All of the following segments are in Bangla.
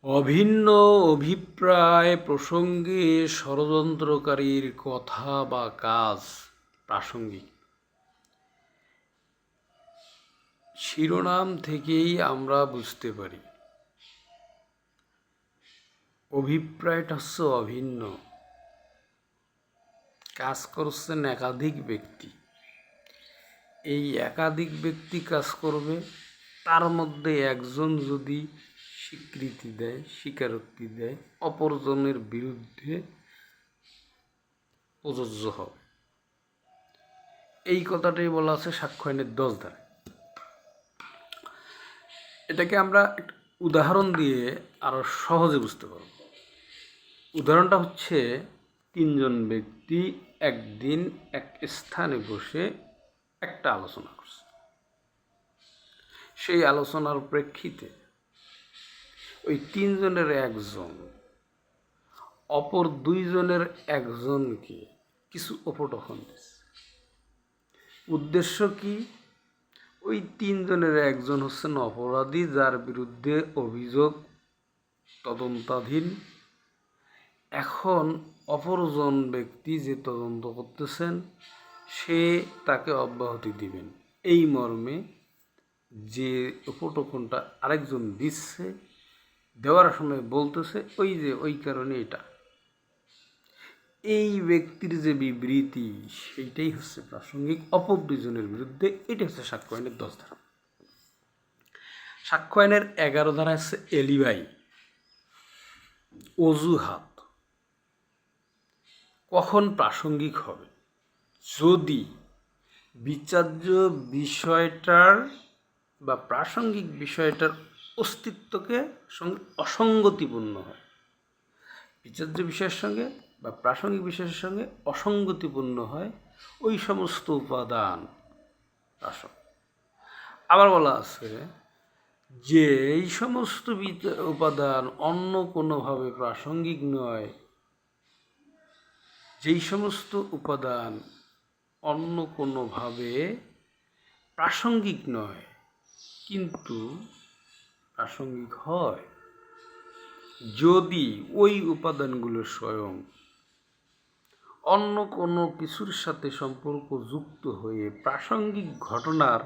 অভিন্ন অভিপ্রায় প্রসঙ্গে ষড়যন্ত্রকারীর কথা বা কাজ প্রাসঙ্গিক। শিরোনাম থেকেই আমরা বুঝতে পারি অভিপ্রায়টা হচ্ছে অভিন্ন, কাজ করছেন একাধিক ব্যক্তি। এই একাধিক ব্যক্তি কাজ করবে, তার মধ্যে একজন যদি স্বীকৃতি দেয়, স্বীকারোক্তি দেয়, অপরজনের বিরুদ্ধে প্রযোজ্য হবে। এই কথাটাই বলা আছে সাক্ষ্য আইনের 10 ধারায়। এটাকে আমরা একটা উদাহরণ দিয়ে আরো সহজে বুঝতে পারব। উদাহরণটা হচ্ছে, 3 জন ব্যক্তি একদিন এক স্থানে বসে একটা আলোচনা করছে। সেই আলোচনার প্রেক্ষিতে ওই 3 জনের একজন অপর 2 জনের একজনকে কিছু উপঢৌকন দিচ্ছে। উদ্দেশ্য কি? ওই 3 জনের একজন হচ্ছেন অপরাধী, যার বিরুদ্ধে অভিযোগ তদন্তাধীন। এখন অপরজন ব্যক্তি যে তদন্ত করতেছেন, সে তাকে অব্যাহতি দিবেন এই মর্মে যে উপঢৌকনটা আরেকজন দিচ্ছে, দেওয়ার সময় বলতেছে ওই কারণে এটা। এই ব্যক্তির যে বিবৃতি, সেইটাই হচ্ছে প্রাসঙ্গিক অপর 2 জনের বিরুদ্ধে। এটা হচ্ছে সাক্ষ্য আইনের 10 ধারা। সাক্ষ্য আইনের 11 ধারা হচ্ছে এলিবাই, অজুহাত। কখন প্রাসঙ্গিক হবে? যদি বিচার্য বিষয়টার বা প্রাসঙ্গিক বিষয়টার অস্তিত্বকে সঙ্গে অসঙ্গতিপূর্ণ হয়। বিচার্য বিষয়ের সঙ্গে বা প্রাসঙ্গিক বিষয়ের সঙ্গে অসঙ্গতিপূর্ণ হয় ওই সমস্ত উপাদান প্রাসঙ্গিক। আবার বলা আছে যে এই সমস্ত উপাদান অন্য কোনোভাবে প্রাসঙ্গিক নয়, যেই সমস্ত উপাদান অন্য কোনোভাবে প্রাসঙ্গিক নয় কিন্তু প্রাসঙ্গিক হয় যদি ওই উপাদানগুলো স্বয়ং অন্য কোনো কিছুর সাথে সম্পর্কযুক্ত হয়ে প্রাসঙ্গিক ঘটনার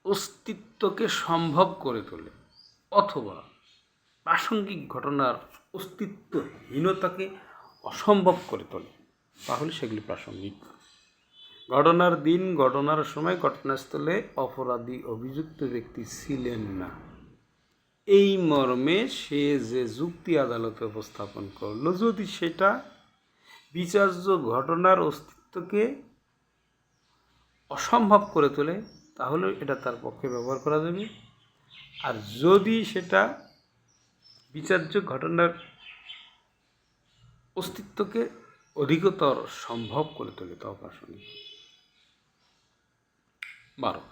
অস্তিত্বকে সম্ভব করে তোলে, অথবা প্রাসঙ্গিক ঘটনার অস্তিত্বহীনতাকে অসম্ভব করে তোলে, তাহলে সেগুলি প্রাসঙ্গিক। ঘটনার দিন, ঘটনার সময় ঘটনাস্থলে অপরাধী অভিযুক্ত ব্যক্তি ছিলেন না, এই মর্মে সে যে যুক্তি আদালতে উপস্থাপন করলো, যদি সেটা বিচার্য ঘটনার অস্তিত্বকে অসম্ভব করে তোলে, তাহলে এটা তার পক্ষে ব্যবহার করা যাবে। আর যদি সেটা বিচার্য ঘটনার অস্তিত্বকে অধিকতর সম্ভব করে তোলে, তাও প্রাসঙ্গিক। 12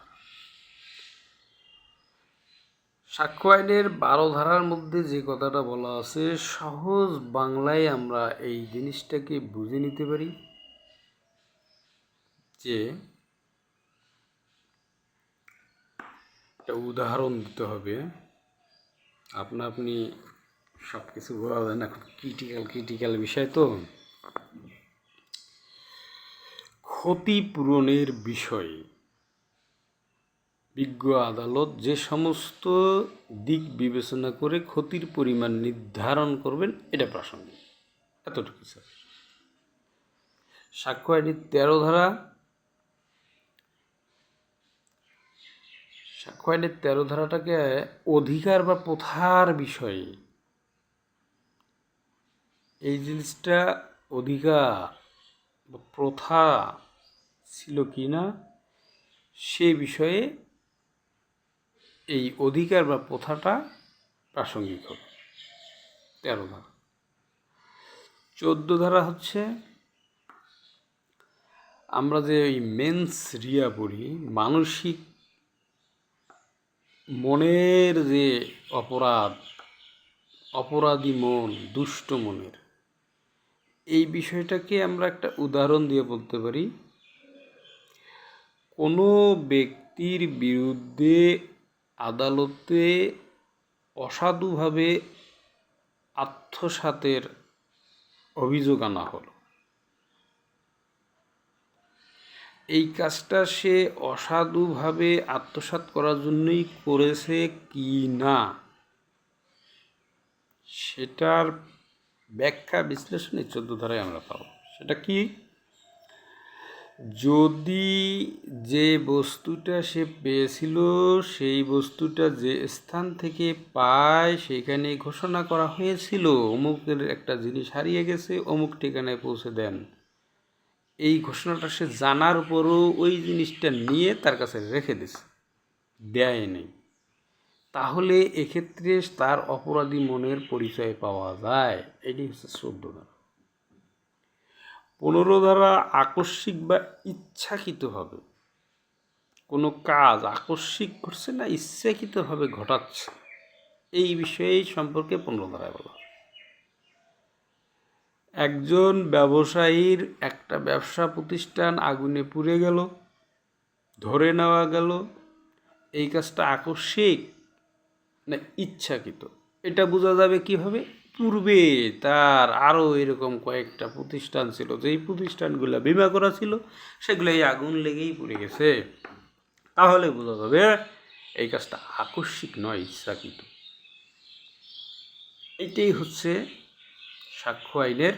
সাক্ষ্য আইনের 12 ধারার মধ্যে যে কথাটা বলা আছে, সহজ বাংলায় আমরা এই জিনিসটাকে বুঝে নিতে পারি যে একটা উদাহরণ দিতে হবে। আপনি সব কিছু বলা যায় না, খুব ক্রিটিক্যাল বিষয় তো। ক্ষতিপূরণের বিষয়ে বিজ্ঞ আদালত যে সমস্ত দিক বিবেচনা করে ক্ষতির পরিমাণ নির্ধারণ করবেন, এটা প্রাসঙ্গিক। এতটুকু স্যার। সাক্ষ্য আইনের 13 ধারা, সাক্ষ্য আইনের 13 ধারাটাকে অধিকার বা প্রথার বিষয়ে, এই জিনিসটা অধিকার বা প্রথা ছিল কি না সে বিষয়ে এই অধিকার বা প্রথাটা প্রাসঙ্গিক হবে। 13 ধারা। 14 ধারা হচ্ছে, আমরা যে ওই মেন্স রিয়া পড়ি, মানসিক মনের যে অপরাধী মন, দুষ্ট মনের, এই বিষয়টাকে আমরা একটা উদাহরণ দিয়ে বলতে পারি। কোনো ব্যক্তির বিরুদ্ধে আদালতে অসাধুভাবে আত্মসাতের অভিযোগ আনা হলো। এই কাজটা সে অসাধুভাবে আত্মসাৎ করার জন্যই করেছে কি না, সেটার ব্যাখ্যা বিশ্লেষণে 14 ধারায় আমরা পাবো। সেটা কি? যদি যে বস্তুটা সে পেয়েছিল সেই বস্তুটা যে স্থান থেকে পায় সেখানে ঘোষণা করা হয়েছিল অমুকের একটা জিনিস হারিয়ে গেছে, অমুক ঠিকানায় পৌঁছে দেন, এই ঘোষণাটা সে জানার পরও ওই জিনিসটা নিয়ে তার কাছে রেখে দিছে, দেয় নেই, তাহলে এক্ষেত্রে তার অপরাধী মনের পরিচয় পাওয়া যায়। এটি হচ্ছে 14 ধারা। 15 ধারা আকস্মিক বা ইচ্ছাকৃতভাবে কোনো কাজ আকস্মিক ঘটছে না ইচ্ছাকৃতভাবে ঘটাচ্ছে, এই বিষয়ে সম্পর্কে 15 ধারায় বলা। একজন ব্যবসায়ীর একটা ব্যবসা প্রতিষ্ঠান আগুনে পুড়ে গেল, ধরে নেওয়া গেল, এই কাজটা আকস্মিক না ইচ্ছাকৃত, এটা বোঝা যাবে কিভাবে? পূর্বে তার আরও এরকম কয়েকটা প্রতিষ্ঠান ছিল, যেই প্রতিষ্ঠানগুলো বিমা করা ছিল সেগুলো এই আগুন লেগেই পুড়ে গেছে, তাহলে বোঝা যাবে এই কাজটা আকস্মিক নয়, ইচ্ছাকৃত। এটাই হচ্ছে সাক্ষ্য আইনের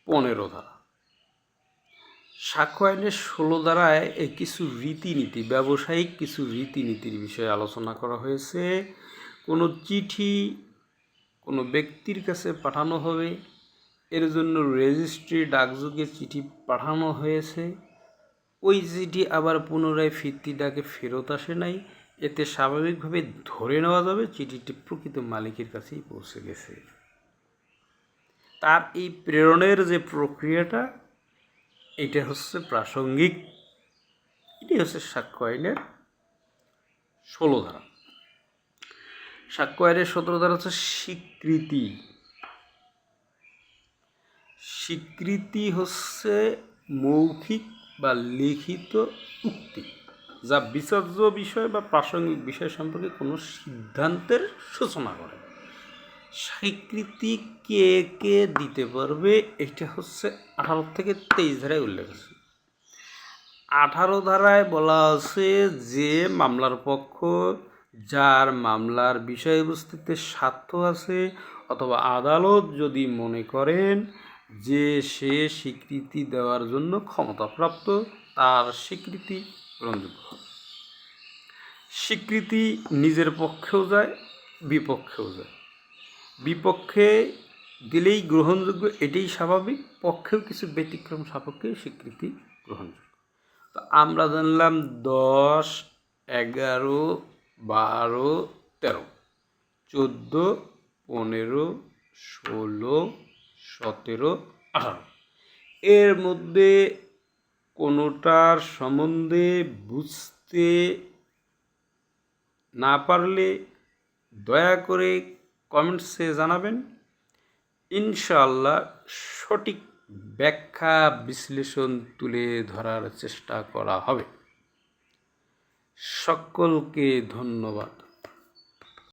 15 ধারা। সাক্ষ্য আইনের 16 ধারায় এই কিছু রীতিনীতি, ব্যবসায়িক কিছু রীতিনীতির বিষয়ে আলোচনা করা হয়েছে। কোনো চিঠি কোনো ব্যক্তির কাছে পাঠানো হবে, এর জন্য রেজিস্ট্রি ডাকযোগে চিঠি পাঠানো হয়েছে, ওই চিঠি আবার পুনরায় ফিরতি ডাকে ফেরত আসে নাই, এতে স্বাভাবিকভাবে ধরে নেওয়া যাবে চিঠিটি প্রকৃত মালিকের কাছেই পৌঁছে গেছে। তার এই প্রেরণের যে প্রক্রিয়াটা, এটা হচ্ছে প্রাসঙ্গিক। এটি হচ্ছে সাক্ষ্য আইনের 16 ধারা। সাক্ষ্য আইনের 17 ধারা হচ্ছে স্বীকৃতি। স্বীকৃতি হচ্ছে মৌখিক বা লিখিত উক্তি, যা বিচার্য বিষয় বা প্রাসঙ্গিক বিষয় সম্পর্কে কোনো সিদ্ধান্তের সূচনা করে। স্বীকৃতি কে কে দিতে পারবে, এটা হচ্ছে 18 থেকে 23 ধারায় উল্লেখ আছে। 18 ধারায় বলা আছে যে মামলার পক্ষ, যার মামলার বিষয়বস্তুতে স্বার্থ আছে, অথবা আদালত যদি মনে করেন যে সে স্বীকৃতি দেওয়ার জন্য ক্ষমতাপ্রাপ্ত, তার স্বীকৃতি গ্রহণযোগ্য হবে। স্বীকৃতি নিজের পক্ষেও যায়, বিপক্ষেও যায়। বিপক্ষে দিলেই গ্রহণযোগ্য, এটাই স্বাভাবিক, পক্ষেও কিছু ব্যতিক্রম সাপেক্ষে স্বীকৃতি গ্রহণযোগ্য। তো আমরা জানলাম 10, 11, 12, 13, 14, 15, 16, 17, 18। এর মধ্যে কোনোটার সম্বন্ধে বুঝতে না পারলে দয়া করে কমেন্টসে জানাবেন। ইনশাআল্লাহ সঠিক ব্যাখ্যা বিশ্লেষণ তুলে ধরার চেষ্টা করা হবে। সকলকে ধন্যবাদ।